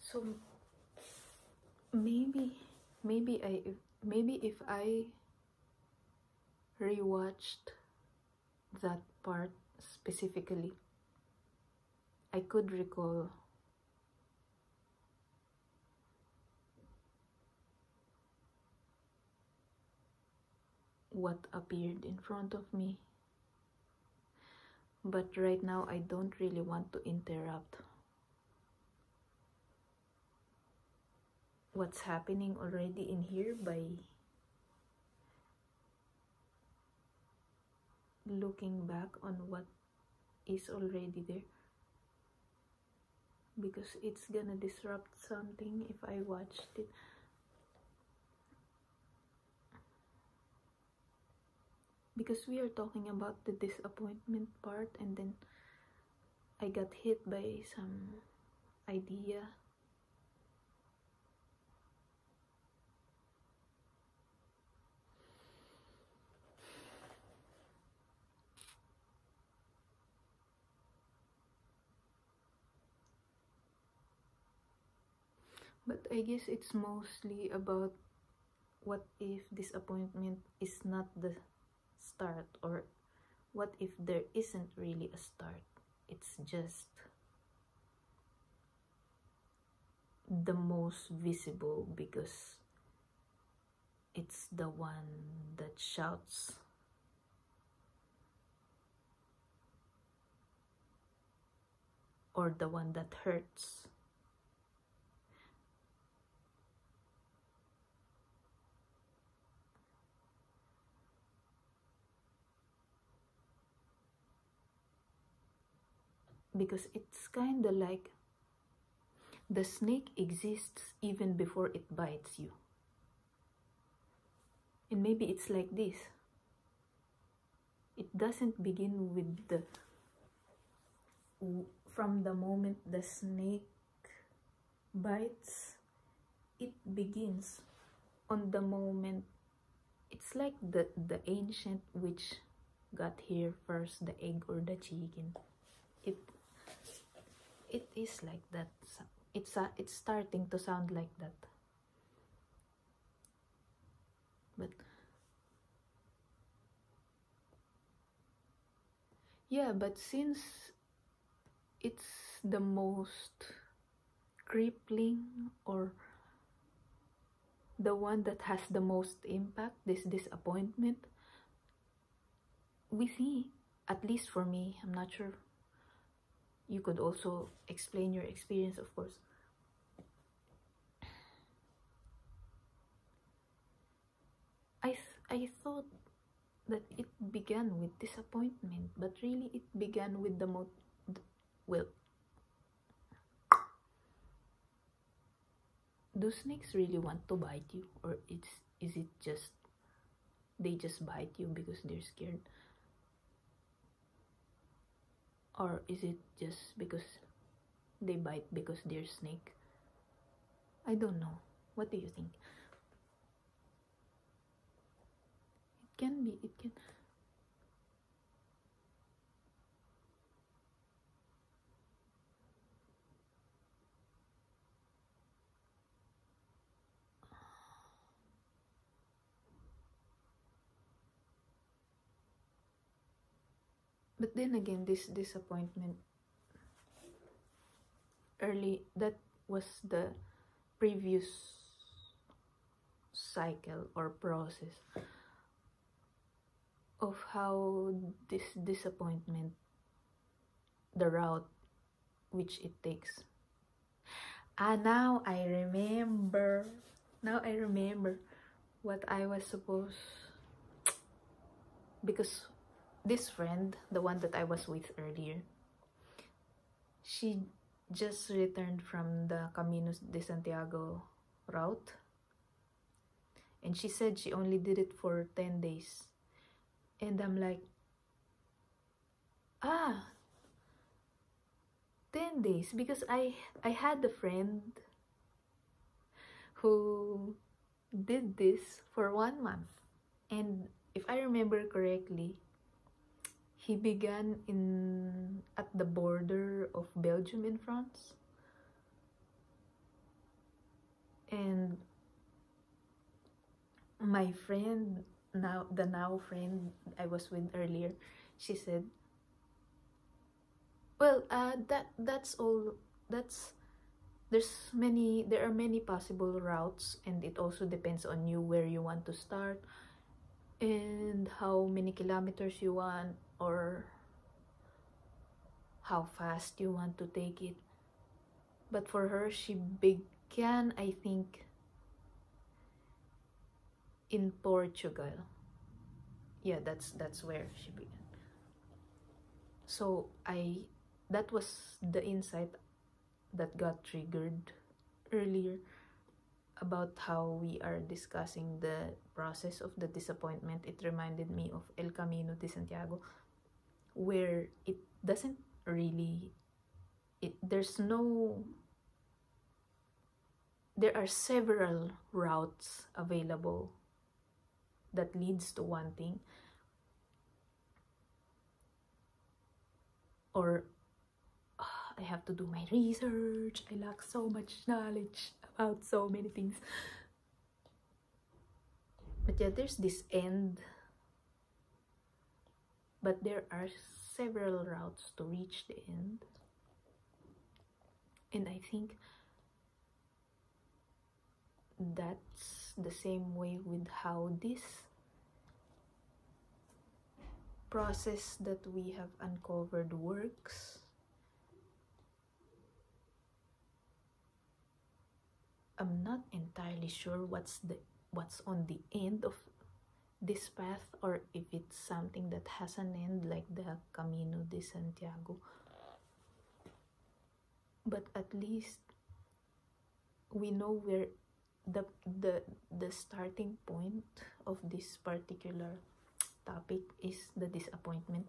So maybe if I rewatched that part specifically, I could recall what appeared in front of me. But right now, I don't really want to interrupt what's happening already in here by looking back on what is already there, because it's gonna disrupt something if I watched it. Because we are talking about the disappointment part, and then I got hit by some idea. But I guess it's mostly about what if disappointment is not the start, or what if there isn't really a start, it's just the most visible because it's the one that shouts. Or the one that hurts. Because it's kind of like the snake exists even before it bites you. And maybe it's like this. It doesn't begin with from the moment the snake bites. It begins on the moment. It's like the ancient witch got here first, the egg or the chicken. It is like that. It's starting to sound like that. But yeah, but since it's the most crippling, or the one that has the most impact, this disappointment, we see, at least for me, I'm not sure, you could also explain your experience, of course. I thought that it began with disappointment, but really it began with well, do snakes really want to bite you, or is it just they just bite you because they're scared? Or is it just because they bite because they're snake? I don't know. What do you think? It can be, it can. But then again, this disappointment early, that was the previous cycle or process of how this disappointment, the route which it takes. Now I remember. Now I remember what I was supposed, because this friend, the one that I was with earlier, she just returned from the Caminos de Santiago route, and she said she only did it for 10 days. And I'm like, 10 days, because I had a friend who did this for 1 month, and if I remember correctly, he began at the border of Belgium and France. And my friend, the friend I was with earlier, she said, well, that's all. That's there are many possible routes, and it also depends on you where you want to start and how many kilometers you want, or how fast you want to take it. But for her, she began, I think, in Portugal. Yeah, that's where she began. So that was the insight that got triggered earlier about how we are discussing the process of the disappointment. It reminded me of El Camino de Santiago, where it doesn't really, there are several routes available that leads to one thing, or I have to do my research, I lack so much knowledge about so many things. But yeah, there's this end, but there are several routes to reach the end. And I think that's the same way with how this process that we have uncovered works. I'm not entirely sure what's on the end of this path, or if it's something that has an end like the Camino de Santiago. But at least we know where the starting point of this particular topic is the disappointment.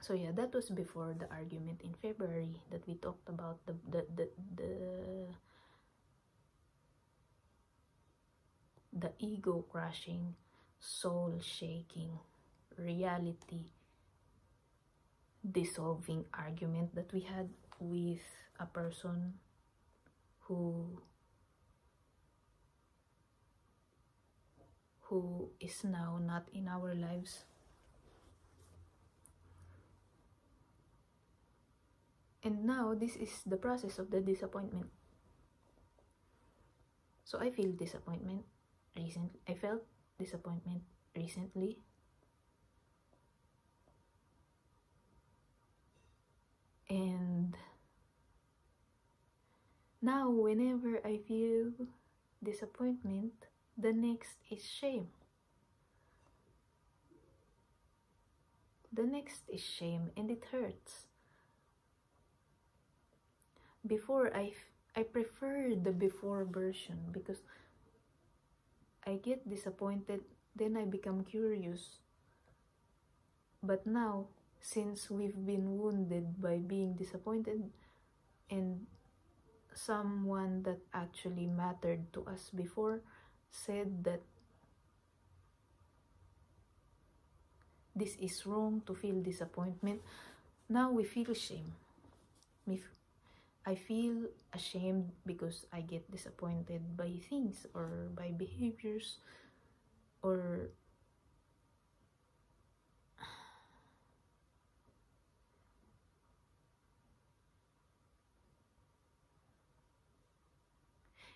So yeah, that was before the argument in February that we talked about the ego crushing, soul shaking, reality dissolving argument that we had with a person who is now not in our lives. And now this is the process of the disappointment. So I felt disappointment recently. And now whenever I feel disappointment, the next is shame. The next is shame, and it hurts. Before, I prefer the before version, because I get disappointed, then I become curious. But now, since we've been wounded by being disappointed, and someone that actually mattered to us before said that this is wrong to feel disappointment, now we feel shame. I feel ashamed because I get disappointed by things or by behaviors, or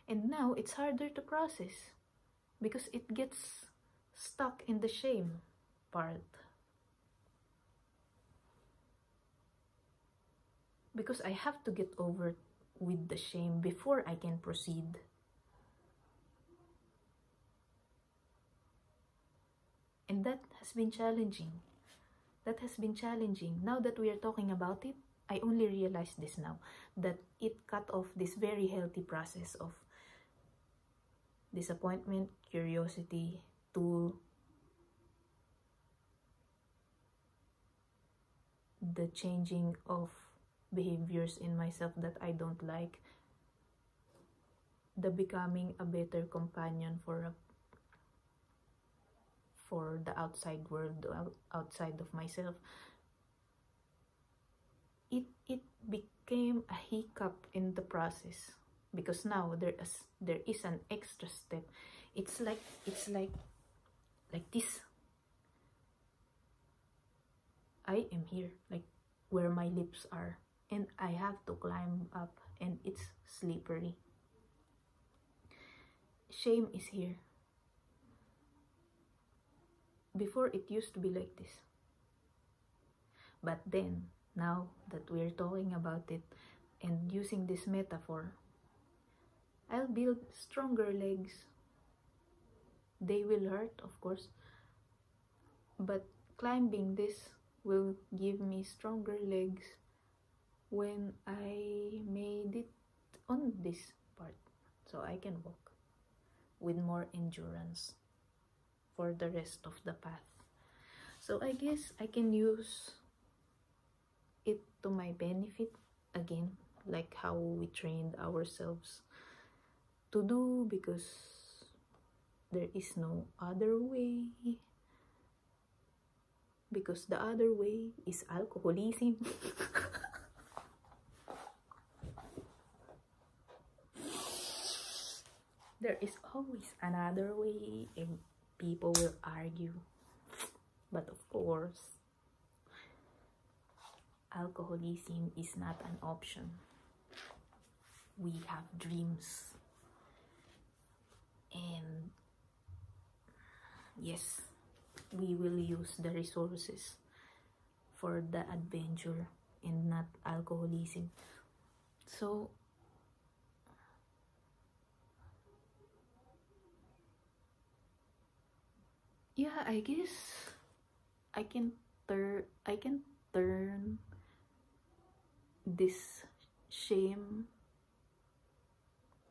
and now it's harder to process because it gets stuck in the shame part. Because I have to get over with the shame before I can proceed. And that has been challenging. Now that we are talking about it, I only realized this now, that it cut off this very healthy process of disappointment, curiosity, to the changing of behaviors in myself that I don't like, the becoming a better companion for for the outside world, outside of myself. It became a hiccup in the process, because now there is an extra step. It's like this. I am here, like where my lips are, and I have to climb up, and it's slippery. Shame is here. Before, it used to be like this, but then now that we're talking about it and using this metaphor, I'll build stronger legs. They will hurt, of course, but climbing this will give me stronger legs when I made it on this part, so I can walk with more endurance for the rest of the path. So I guess I can use it to my benefit again, like how we trained ourselves to do, because there is no other way, because the other way is alcoholism. There is always another way, and people will argue, but of course alcoholism is not an option. We have dreams, and yes, we will use the resources for the adventure and not alcoholism. So yeah, I guess I can turn this shame,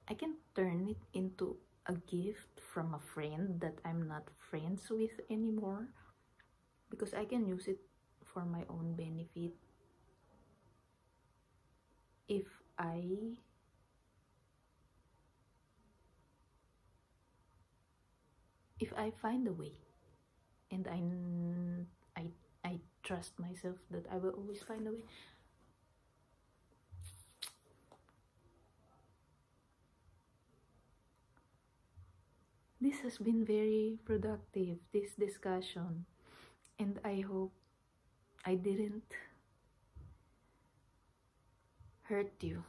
I can turn it into a gift from a friend that I'm not friends with anymore, because I can use it for my own benefit if I find a way, and I trust myself that I will always find a way. This has been very productive, this discussion, and I hope I didn't hurt you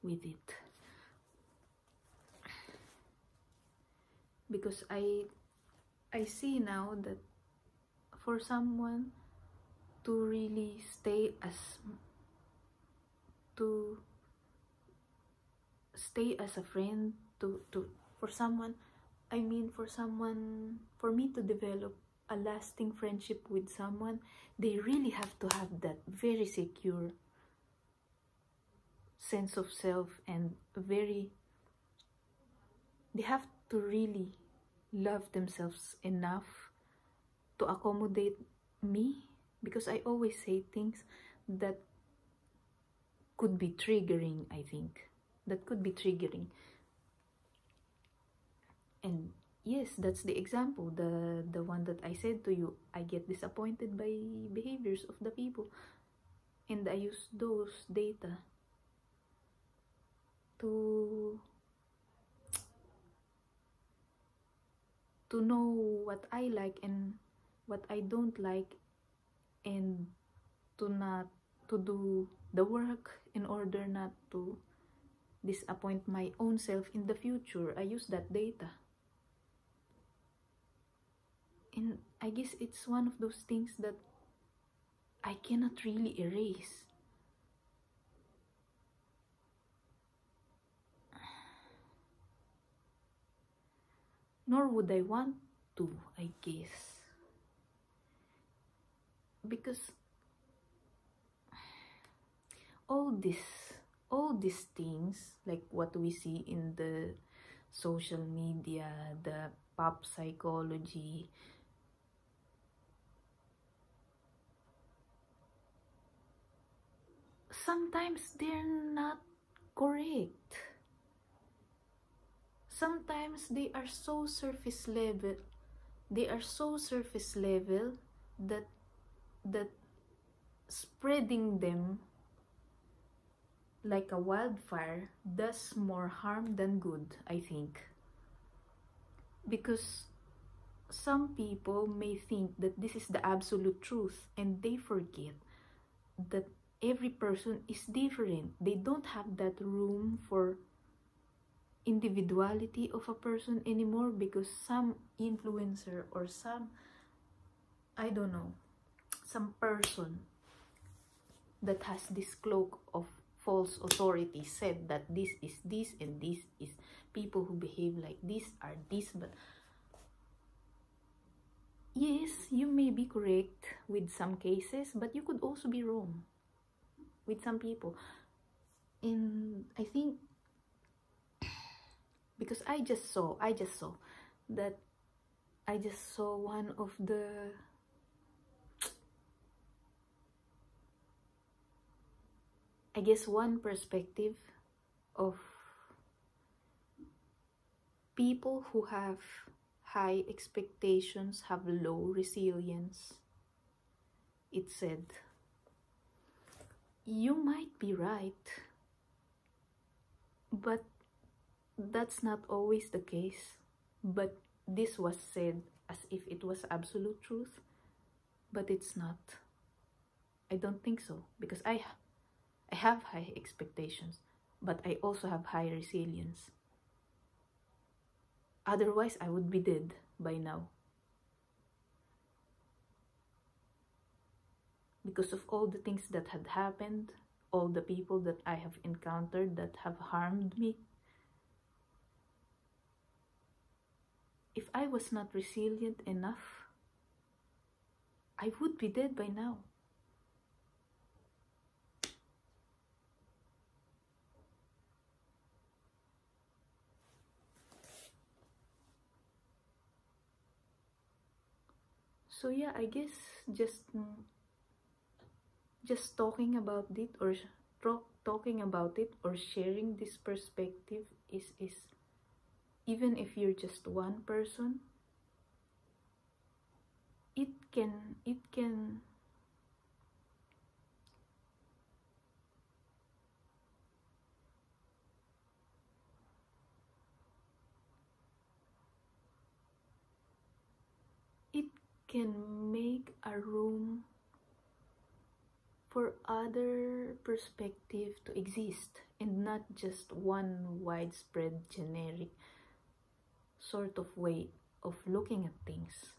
with it, because I see now that for someone to really stay as a friend, for someone, for me to develop a lasting friendship with someone, they really have to have that very secure sense of self, and they have to really love themselves enough to accommodate me, because I always say things that could be triggering. I think that could be triggering, and yes, that's the example, the one that I said to you. I get disappointed by behaviors of the people, and I use those data to know what I like and what I don't like, and to do the work in order not to disappoint my own self in the future. I use that data, and I guess it's one of those things that I cannot really erase. Nor would I want to, I guess, because all these things, like what we see in the social media, the pop psychology, sometimes they're not correct. sometimes they are so surface level. They are so surface level that spreading them like a wildfire does more harm than good, I think. Because some people may think that this is the absolute truth, and they forget that every person is different. They don't have that room for individuality of a person anymore, because some influencer or some, I don't know, some person that has this cloak of false authority said that this is this and this is people who behave like this are this. But yes, you may be correct with some cases, but you could also be wrong with some people. And I think, because I just saw one of the one perspective of people who have high expectations have low resilience. It said, you might be right, but that's not always the case. But this was said as if it was absolute truth, but it's not. I don't think so, because I have high expectations, but I also have high resilience. Otherwise, I would be dead by now. Because of all the things that had happened, all the people that I have encountered that have harmed me. If I was not resilient enough, I would be dead by now. So yeah, I guess just talking about it, or sharing this perspective is even if you're just one person, it can make a room for other perspective to exist, and not just one widespread generic sort of way of looking at things.